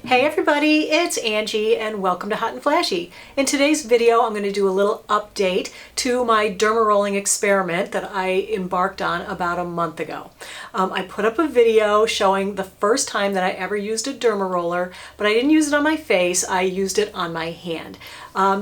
Hey everybody, it's Angie and welcome to Hot and Flashy. In today's video I'm going to do a little update to my dermarolling experiment that I embarked on about a month ago. I put up a video showing the first time that I ever used a dermaroller, but I didn't use it on my face, I used it on my hand.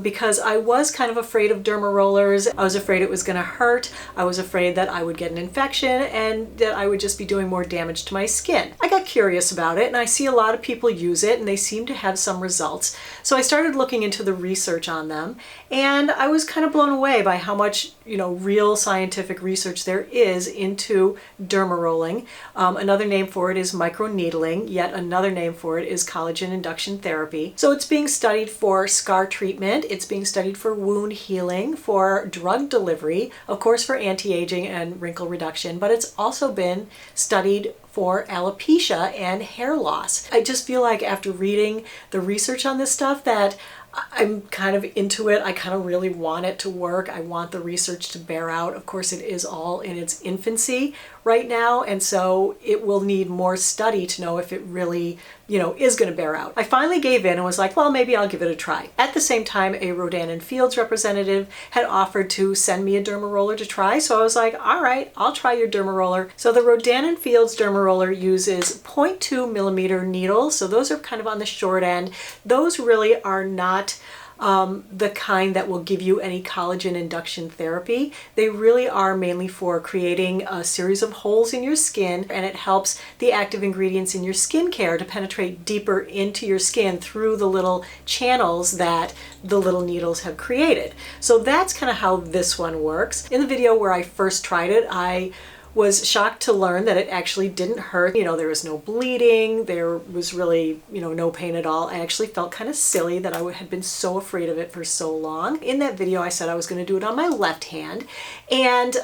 Because I was kind of afraid of dermarollers. I was afraid it was going to hurt. I was afraid that I would get an infection and that I would just be doing more damage to my skin. I got curious about it and I see a lot of people use it and they seem to have some results. So I started looking into the research on them and I was kind of blown away by how much, real scientific research there is into dermarolling. Another name for it is microneedling, yet another name for it is collagen induction therapy. So it's being studied for scar treatment, it's being studied for wound healing, for drug delivery, of course for anti-aging and wrinkle reduction, but it's also been studied for alopecia and hair loss. I just feel like after reading the research on this stuff that I'm kind of into it. I kind of really want it to work. I want the research to bear out. Of course, it is all in its infancy right now, and so it will need more study to know if it really, is going to bear out. I finally gave in and was like, well, maybe I'll give it a try. At the same time, a Rodan & Fields representative had offered to send me a dermaroller to try, so I was like, all right, I'll try your dermaroller. So the Rodan & Fields dermaroller uses 0.2 millimeter needles, so those are kind of on the short end. Those really are not the kind that will give you any collagen induction therapy. They really are mainly for creating a series of holes in your skin, and it helps the active ingredients in your skincare to penetrate deeper into your skin through the little channels that the little needles have created. So that's kind of how this one works. In the video where I first tried it, I was shocked to learn that it actually didn't hurt. There was no bleeding, there was really, no pain at all. I actually felt kind of silly that I had been so afraid of it for so long. In that video, I said I was going to do it on my left hand. And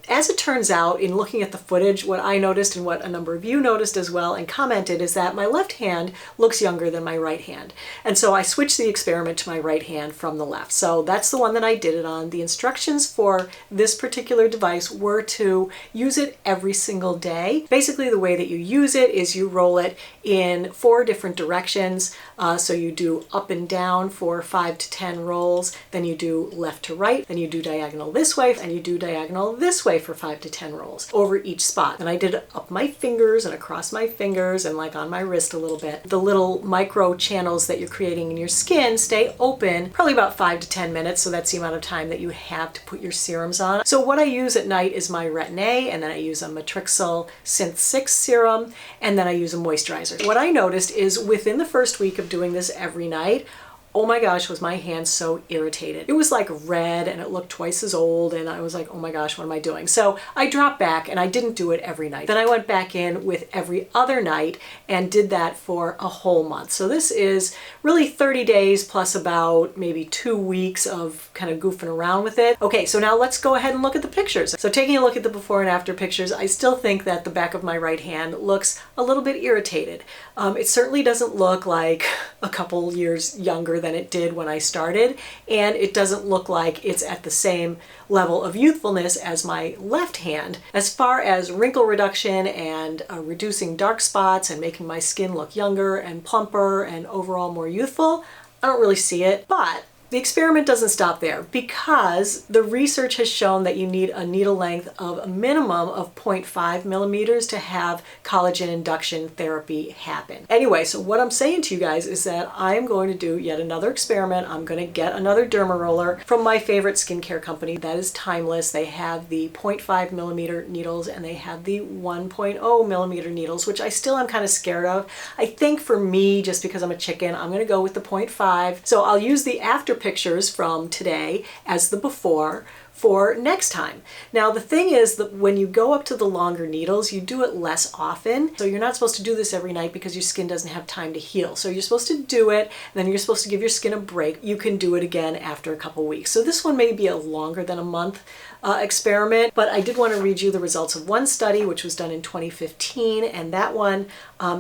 as it turns out, in looking at the footage, what I noticed and what a number of you noticed as well and commented is that my left hand looks younger than my right hand. And so I switched the experiment to my right hand from the left. So that's the one that I did it on. The instructions for this particular device were to use it every single day. Basically, the way that you use it is you roll it in 4 different directions. So you do up and down for 5 to 10 rolls, then you do left to right, then you do diagonal this way, and you do diagonal this way for 5 to 10 rolls over each spot. And I did it up my fingers and across my fingers and like on my wrist a little bit. The little micro channels that you're creating in your skin stay open probably about 5 to 10 minutes, so that's the amount of time that you have to put your serums on. So what I use at night is my Retin-A, and then I use a Matrixyl Synth 6 serum, and then I use a moisturizer. What I noticed is within the first week of doing this every night, oh my gosh, was my hand so irritated. It was like red and it looked twice as old and I was like, oh my gosh, what am I doing? So I dropped back and I didn't do it every night. Then I went back in with every other night and did that for a whole month. So this is really 30 days plus about maybe 2 weeks of kind of goofing around with it. Okay, so now let's go ahead and look at the pictures. So taking a look at the before and after pictures, I still think that the back of my right hand looks a little bit irritated. It certainly doesn't look like a couple years younger than it did when I started, and it doesn't look like it's at the same level of youthfulness as my left hand. As far as wrinkle reduction and reducing dark spots and making my skin look younger and plumper and overall more youthful, I don't really see it, but the experiment doesn't stop there because the research has shown that you need a needle length of a minimum of 0.5 millimeters to have collagen induction therapy happen. Anyway, so what I'm saying to you guys is that I'm going to do yet another experiment. I'm going to get another dermaroller from my favorite skincare company, that is Timeless. They have the 0.5 millimeter needles and they have the 1.0 millimeter needles, which I still am kind of scared of. I think for me, just because I'm a chicken, I'm going to go with the 0.5. So I'll use the after pictures from today as the before for next time. Now the thing is that when you go up to the longer needles, you do it less often. So you're not supposed to do this every night because your skin doesn't have time to heal. So you're supposed to do it, and then you're supposed to give your skin a break. You can do it again after a couple weeks. So this one may be a longer than a month experiment, but I did want to read you the results of one study which was done in 2015, and that one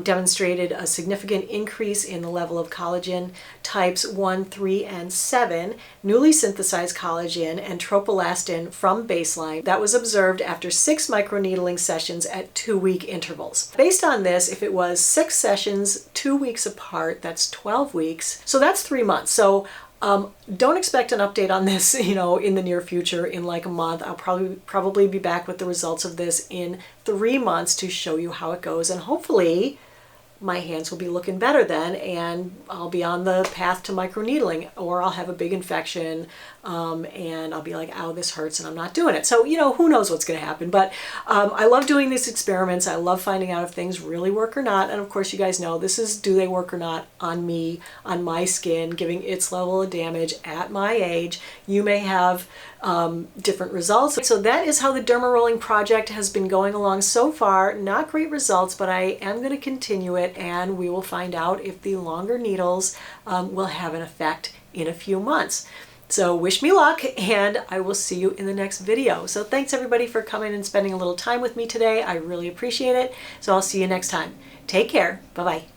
demonstrated a significant increase in the level of collagen types 1, 3, and 7, newly synthesized collagen, and trophoelastin elastin from baseline that was observed after 6 microneedling sessions at 2-week intervals. Based on this, if it was 6 sessions, 2 weeks apart, that's 12 weeks. So that's 3 months. So don't expect an update on this, in the near future, in like a month. I'll probably be back with the results of this in 3 months to show you how it goes, and hopefully my hands will be looking better then, and I'll be on the path to microneedling, or I'll have a big infection and I'll be like, ow, this hurts, and I'm not doing it. So, who knows what's going to happen. But I love doing these experiments. I love finding out if things really work or not. And of course, you guys know this is do they work or not on me, on my skin, giving its level of damage at my age. You may have different results. So that is how the Dermarolling project has been going along so far. Not great results, but I am going to continue it, and we will find out if the longer needles will have an effect in a few months. So wish me luck, and I will see you in the next video. So thanks everybody for coming and spending a little time with me today. I really appreciate it. So I'll see you next time. Take care. Bye-bye.